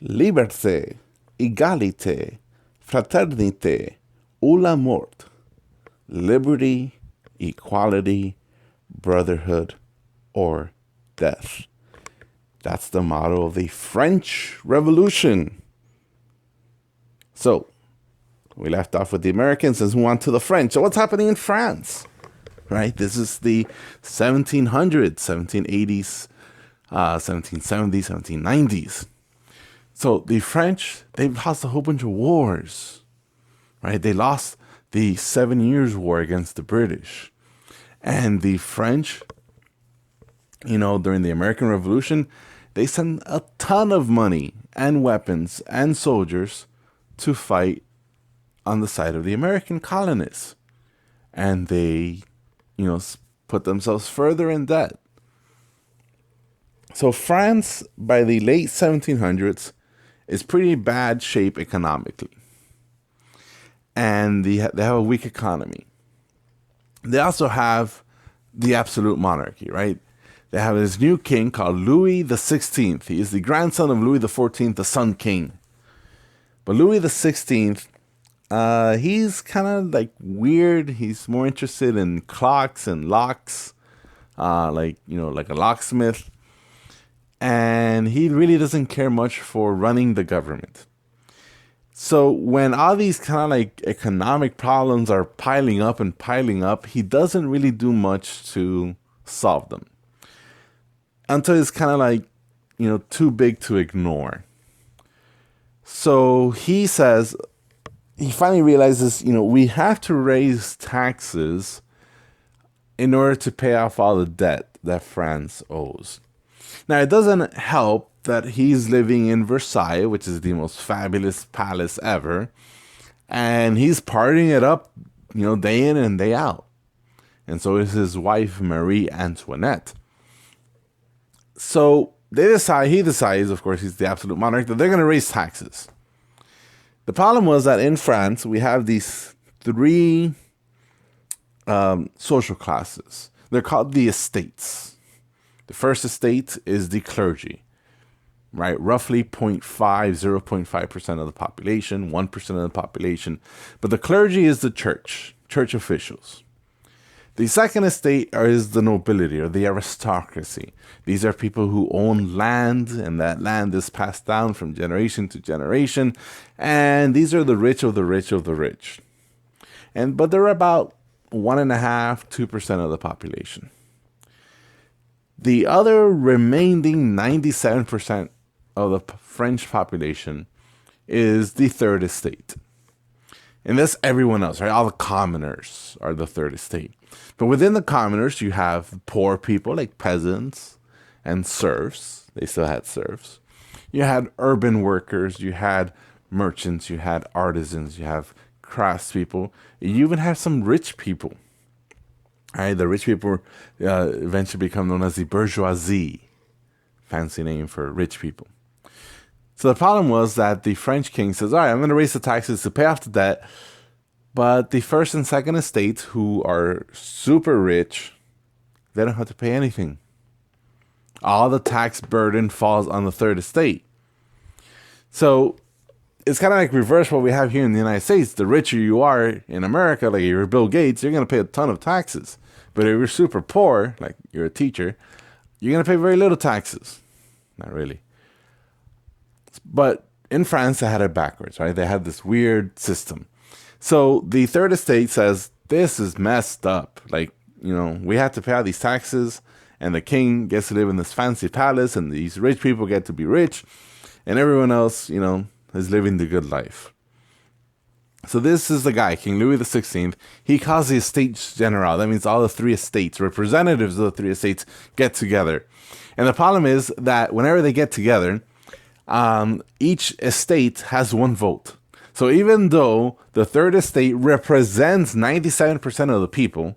Liberté, égalité, fraternité, ou la mort. Liberty, equality, brotherhood, or death. That's the motto of the French Revolution. So, we left off with the Americans and move on to the French. So what's happening in France? Right? This is the 1700s, 1780s, 1770s, 1790s. So the French, they've lost a whole bunch of wars. Right? They lost the 7 Years' War against the British. And the French, during the American Revolution, they sent a ton of money and weapons and soldiers to fight on the side of the American colonists. And they, put themselves further in debt. So France, by the late 1700s, is pretty bad shape economically. And they have a weak economy. They also have the absolute monarchy, right? They have this new king called Louis XVI. He is the grandson of Louis XIV, the Sun King. But Louis XVI, he's kind of like weird. He's more interested in clocks and locks, like a locksmith. And he really doesn't care much for running the government. So when all these kind of like economic problems are piling up, he doesn't really do much to solve them. Until it's kind of like, too big to ignore. So he finally realizes, we have to raise taxes in order to pay off all the debt that France owes. Now, it doesn't help that he's living in Versailles, which is the most fabulous palace ever, and he's partying it up, day in and day out. And so is his wife, Marie Antoinette. So he decides, of course, he's the absolute monarch, that they're going to raise taxes. The problem was that in France, we have these three social classes. They're called the estates. The first estate is the clergy, right? Roughly 0.5% of the population, 1% of the population. But the clergy is the church officials. The second estate is the nobility or the aristocracy. These are people who own land, and that land is passed down from generation to generation. And these are the rich of the rich of the rich. But they're about 1.5-2% of the population. The other remaining 97% of the French population is the third estate. And that's everyone else, right? All the commoners are the third estate. But within the commoners, you have poor people like peasants and serfs. They still had serfs. You had urban workers. You had merchants. You had artisans. You have craftspeople. You even have some rich people. Right, the rich people eventually become known as the bourgeoisie. Fancy name for rich people. So the problem was that the French king says, all right, I'm going to raise the taxes to pay off the debt. But the first and second estates, who are super rich, they don't have to pay anything. All the tax burden falls on the third estate. So it's kind of like reverse what we have here in the United States. The richer you are in America, like you're Bill Gates, you're going to pay a ton of taxes. But if you're super poor, like you're a teacher, you're going to pay very little taxes. Not really. But in France, they had it backwards, right? They had this weird system. So the third estate says, this is messed up. Like, we have to pay all these taxes, and the king gets to live in this fancy palace, and these rich people get to be rich, and everyone else, is living the good life. So this is the guy, King Louis XVI. He calls the Estates General. That means all the three estates, representatives of the three estates, get together. And the problem is that whenever they get together, each estate has one vote. So even though the third estate represents 97% of the people,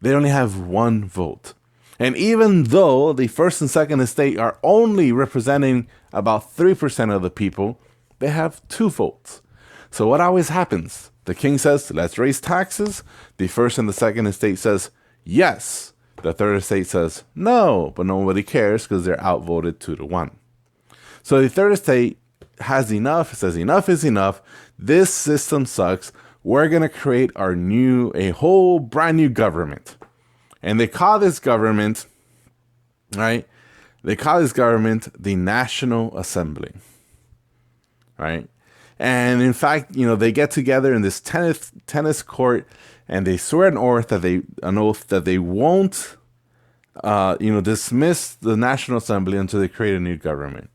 they only have one vote. And even though the first and second estate are only representing about 3% of the people, they have two votes. So what always happens? The king says, let's raise taxes. The first and the second estate says, yes. The third estate says, no, but nobody cares because they're outvoted 2-1. So the third estate has enough. It says enough is enough. This system sucks. We're going to create a whole brand new government. And they call this government, right? They call this government the National Assembly, right? And in fact, they get together in this tennis court, and they swear an oath that they won't, dismiss the National Assembly until they create a new government.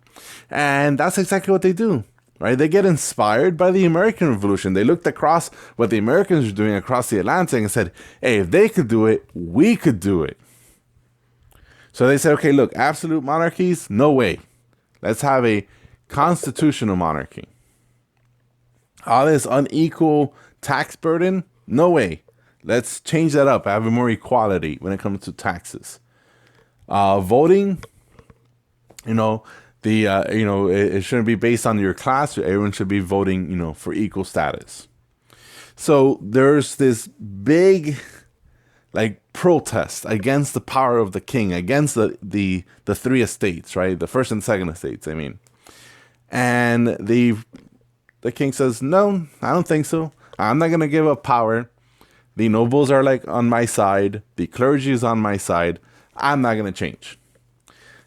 And that's exactly what they do, right? They get inspired by the American Revolution. They looked across what the Americans were doing across the Atlantic and said, hey, if they could do it, we could do it. So they said, okay, look, absolute monarchies, no way. Let's have a constitutional monarchy. All this unequal tax burden, no way. Let's change that up. Have more equality when it comes to taxes. Voting, it shouldn't be based on your class. Everyone should be voting, for equal status. So there's this big, protest against the power of the king, against the three estates, right? The first and second estates, I mean. And the king says, no, I don't think so. I'm not going to give up power. The nobles are on my side. The clergy is on my side. I'm not going to change.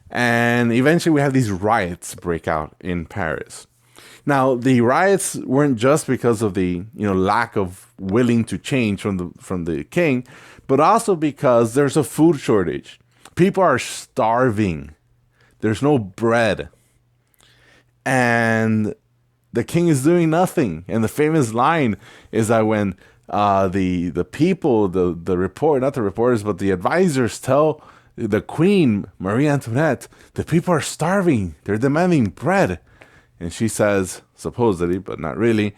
And eventually we have these riots break out in Paris. Now, the riots weren't just because of the lack of willing to change from the king, but also because there's a food shortage. People are starving. There's no bread. And the king is doing nothing. And the famous line is that when the people, not the reporters, but the advisors tell the queen, Marie Antoinette, the people are starving. They're demanding bread. And she says, supposedly, but not really,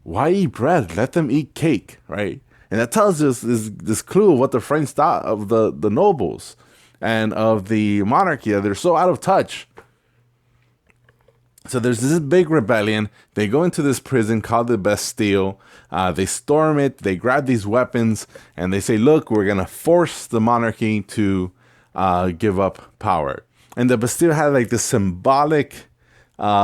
why eat bread? Let them eat cake, right? And that tells us this clue of what the French thought of the nobles and of the monarchy. They're so out of touch. So there's this big rebellion. They go into this prison called the Bastille. They storm it. They grab these weapons and they say, look, we're going to force the monarchy to give up power. And the Bastille had this symbolic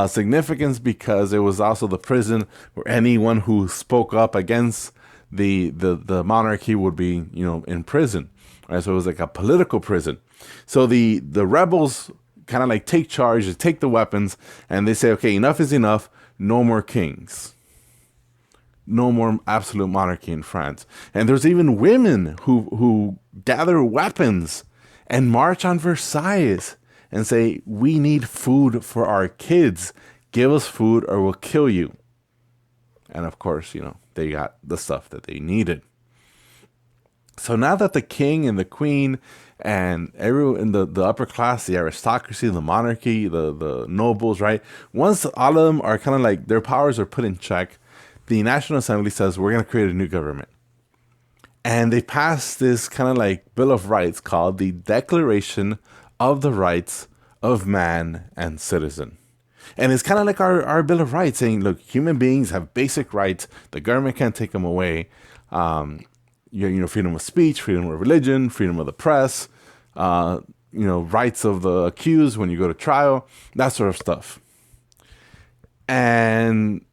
significance because it was also the prison where anyone who spoke up against the monarchy would be, in prison. Right? So it was like a political prison. So the rebels kind of take charge, they take the weapons, and they say, okay, enough is enough. No more kings. No more absolute monarchy in France. And there's even women who gather weapons and march on Versailles and say, we need food for our kids. Give us food or we'll kill you. And of course, they got the stuff that they needed. So now that the king and the queen and everyone in the upper class, the aristocracy, the monarchy, the nobles, right? Once all of them are kind of their powers are put in check, the National Assembly says, we're going to create a new government. And they pass this kind of Bill of Rights called the Declaration of the Rights of Man and Citizen. And it's kind of our Bill of Rights saying, look, human beings have basic rights. The government can't take them away. Freedom of speech, freedom of religion, freedom of the press, rights of the accused when you go to trial, that sort of stuff. And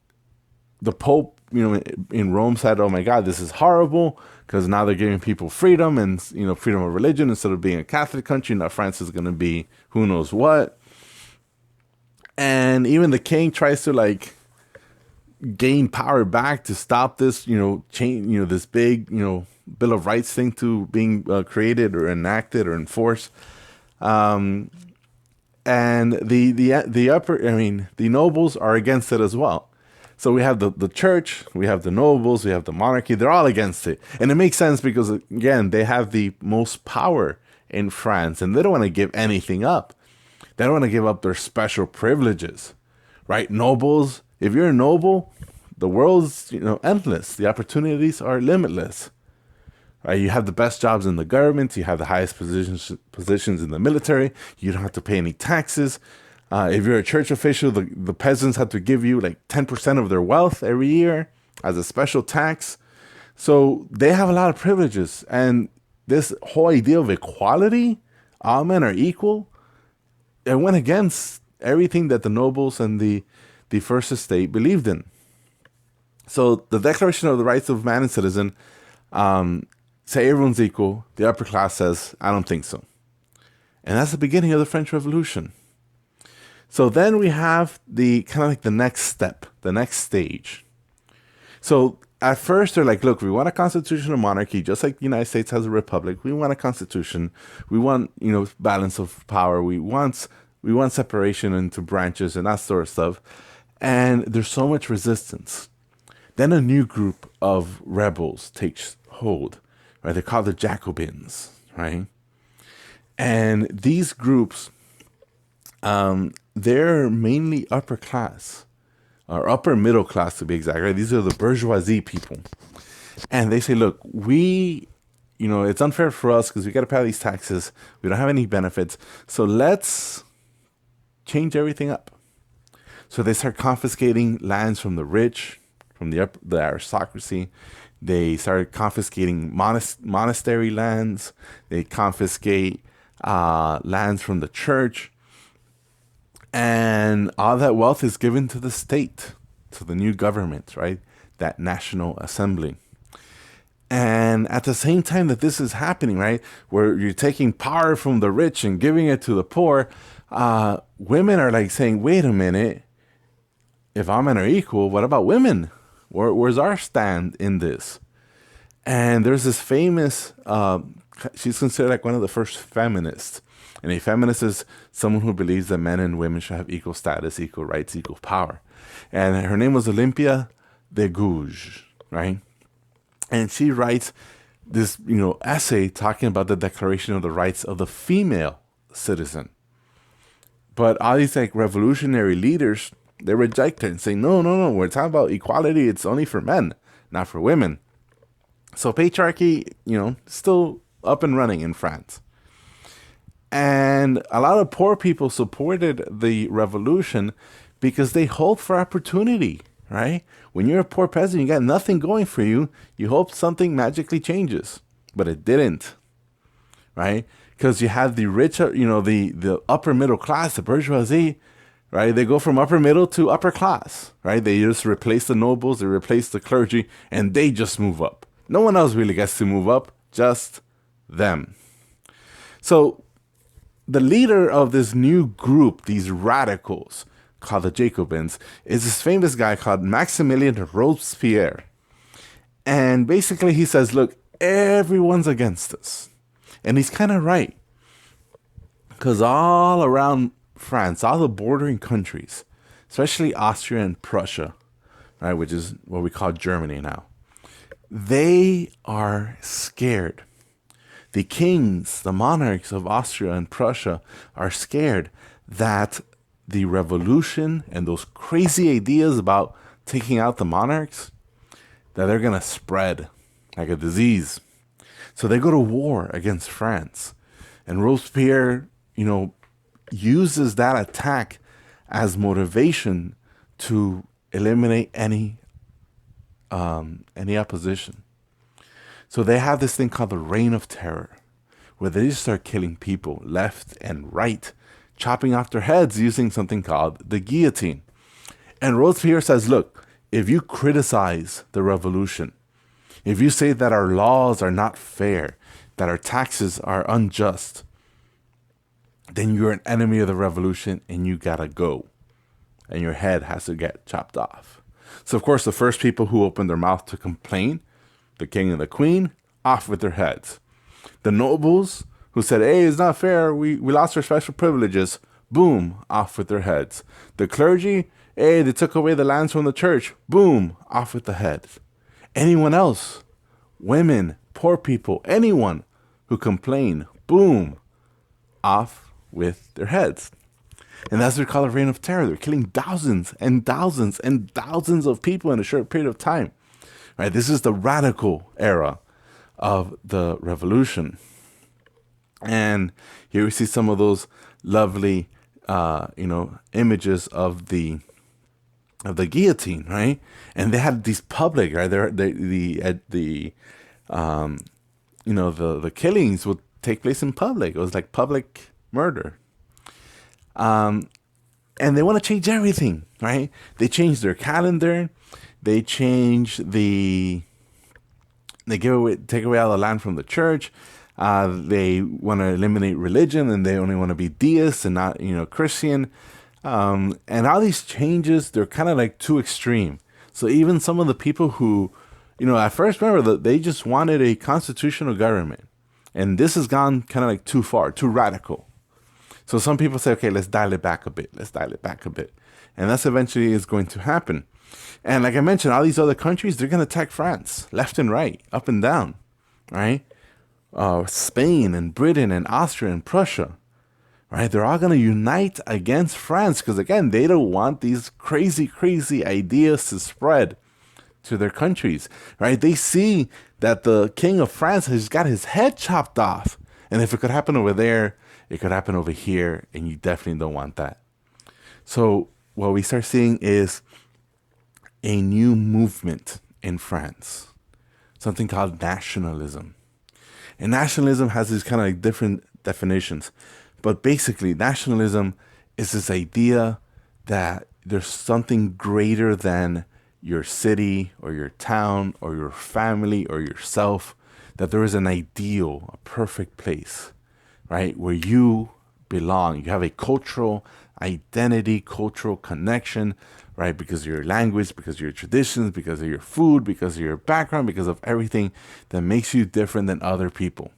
the Pope, in Rome said, oh my God, this is horrible because now they're giving people freedom and, freedom of religion instead of being a Catholic country. Now France is going to be who knows what. And even the king tries to gain power back to stop this, change, this big, Bill of Rights thing to being created or enacted or enforced. And the nobles are against it as well. So we have the church, we have the nobles, we have the monarchy. They're all against it. And it makes sense because, again, they have the most power in France and they don't want to give anything up. They don't want to give up their special privileges, right? Nobles, if you're a noble, the world's, endless. The opportunities are limitless. Right? You have the best jobs in the government. You have the highest positions in the military. You don't have to pay any taxes. If you're a church official, the peasants have to give you 10% of their wealth every year as a special tax. So they have a lot of privileges. And this whole idea of equality, all men are equal, it went against everything that the nobles and the the first estate believed in. So the Declaration of the Rights of Man and Citizen say everyone's equal. The upper class says, I don't think so. And that's the beginning of the French Revolution. So then we have the kind of like the next step, the next stage. So at first they're like, look, we want a constitutional monarchy, just like the United States has a republic. We want a constitution. We want, balance of power. We want separation into branches and that sort of stuff. And there's so much resistance. Then a new group of rebels takes hold, right? They're called the Jacobins, right? And these groups, they're mainly upper class, or upper middle class to be exact, right? These are the bourgeoisie people. And they say, look, it's unfair for us because we got to pay these taxes. We don't have any benefits. So let's change everything up. So they start confiscating lands from the rich, from the aristocracy. They started confiscating monastery lands. They confiscate lands from the church. And all that wealth is given to the state, to the new government, right? That National Assembly. And at the same time that this is happening, right, where you're taking power from the rich and giving it to the poor, women are like saying, wait a minute, if all men are equal, what about women? Where's our stand in this? And there's this famous, she's considered like one of the first feminists. And a feminist is someone who believes that men and women should have equal status, equal rights, equal power. And her name was Olympia de Gouges, right? And she writes this, essay talking about the Declaration of the Rights of the Female Citizen. But all these like revolutionary leaders, they reject it and say, no, we're talking about equality. It's only for men, not for women. So patriarchy, still up and running in France. And a lot of poor people supported the revolution because they hoped for opportunity, right? When you're a poor peasant, you got nothing going for you. You hope something magically changes, but it didn't, right? Because you have the rich, the upper middle class, the bourgeoisie, right? They go from upper middle to upper class, right? They just replace the nobles, they replace the clergy, and they just move up. No one else really gets to move up, just them. So the leader of this new group, these radicals called the Jacobins, is this famous guy called Maximilien Robespierre. And basically he says, look, everyone's against us. And he's kind of right. Because all around France, all the bordering countries, especially Austria and Prussia, right, which is what we call Germany now, they are scared. The kings, the monarchs of Austria and Prussia are scared that the revolution and those crazy ideas about taking out the monarchs, that they're going to spread like a disease. So they go to war against France. And Robespierre, uses that attack as motivation to eliminate any opposition. So they have this thing called the Reign of Terror, where they just start killing people left and right, chopping off their heads using something called the guillotine. And Robespierre says, look, if you criticize the revolution, if you say that our laws are not fair, that our taxes are unjust, then you're an enemy of the revolution and you gotta go. And your head has to get chopped off. So, of course, the first people who opened their mouth to complain, the king and the queen, off with their heads. The nobles who said, hey, it's not fair, we lost our special privileges, boom, off with their heads. The clergy, hey, they took away the lands from the church, boom, off with the head. Anyone else, women, poor people, anyone who complain, boom, off with their heads. And that's what they call the Reign of Terror. They're killing thousands and thousands and thousands of people in a short period of time. Right? This is the radical era of the revolution. And here we see some of those lovely, images of the guillotine, right? And they had these public, right? The killings would take place in public. It was like public murder. And they want to change everything, right? They change their calendar. They change they take away all the land from the church. They want to eliminate religion, and they only want to be deists and not, Christian. And all these changes, they're kind of like too extreme. So even some of the people who, at first, remember that they just wanted a constitutional government. And this has gone kind of like too far, too radical. So some people say, okay, let's dial it back a bit. Let's dial it back a bit. And that's eventually is going to happen. And like I mentioned, all these other countries, they're going to attack France left and right, up and down, right? Spain and Britain and Austria and Prussia, right? They're all going to unite against France because, again, they don't want these crazy, crazy ideas to spread to their countries, right? They see that the king of France has got his head chopped off. And if it could happen over there, it could happen over here, and you definitely don't want that. So what we start seeing is a new movement in France, something called nationalism. And nationalism has these kind of like different definitions. But basically, nationalism is this idea that there's something greater than your city or your town or your family or yourself, that there is an ideal, a perfect place, right, where you belong. You have a cultural identity, cultural connection, right, because of your language, because of your traditions, because of your food, because of your background, because of everything that makes you different than other people.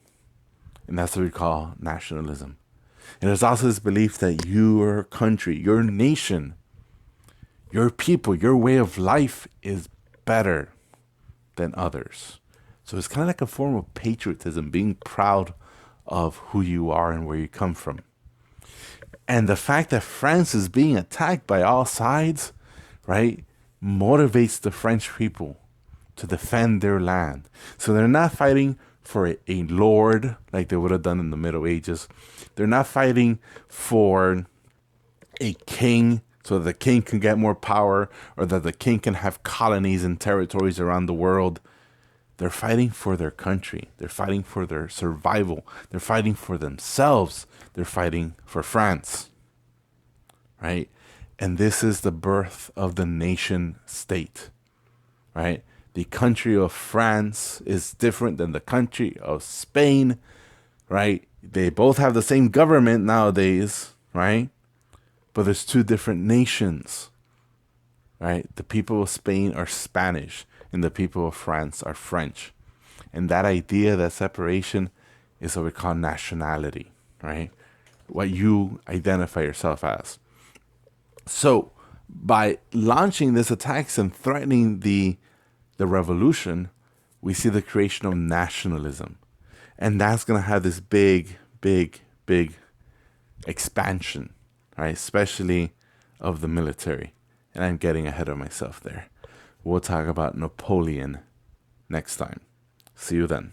And that's what we call nationalism. And there's also this belief that your country, your nation, your people, your way of life is better than others. So it's kind of like a form of patriotism, being proud of who you are and where you come from. And the fact that France is being attacked by all sides, right, motivates the French people to defend their land. So they're not fighting for a lord like they would have done in the Middle Ages. They're not fighting for a king so that the king can get more power or that the king can have colonies and territories around the world. They're fighting for their country. They're fighting for their survival. They're fighting for themselves. They're fighting for France, right? And this is the birth of the nation state, right? The country of France is different than the country of Spain, right? They both have the same government nowadays, right? But there's two different nations, right? The people of Spain are Spanish and the people of France are French. And that idea, that separation, is what we call nationality, right? What you identify yourself as. So by launching these attacks and threatening the revolution, we see the creation of nationalism. And that's going to have this big, big, big expansion, right? Especially of the military. And I'm getting ahead of myself there. We'll talk about Napoleon next time. See you then.